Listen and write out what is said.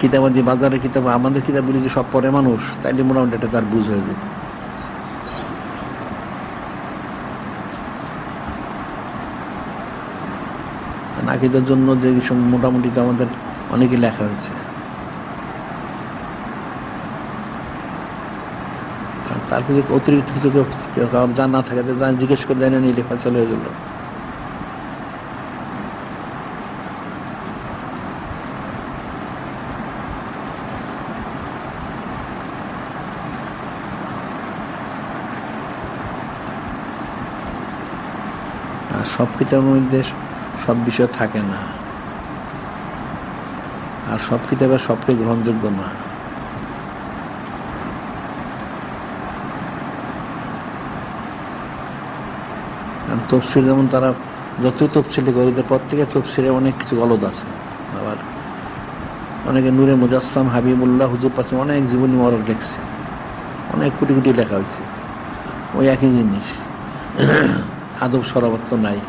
কিতাবাদি বাজারে কিতাব, আমাদের কিতাবগুলি যে সব পড়ে মানুষ, তাইলে মোটামুটি এটা তার বুঝ হয়ে যাবে। আকিদার জন্য যে মোটামুটি আমাদের অনেকে লেখা হয়েছে, আর তারপরে অতিরিক্ত কিছু জানা না থাকে, জিজ্ঞেস করে জানা নিয়ে লেখা চলে গেল। আর সব কিতাবের মধ্যে সব বিষয় থাকে না, আর সব কিতাবে সবকে গ্রহণযোগ্য না। তফসির যেমন তারা যতই তফসিলি করে, প্রত্যেকের তফসিরে অনেক কিছু গলদ আছে। আবার অনেকে নূরে মুজাসসাম হাবিবুল্লাহ হুজুর পাশে অনেক জীবনী মরক লেখছে, অনেক কোটি কোটি লেখা হয়েছে, ওই একই জিনিস, আদব সরাবত নাই।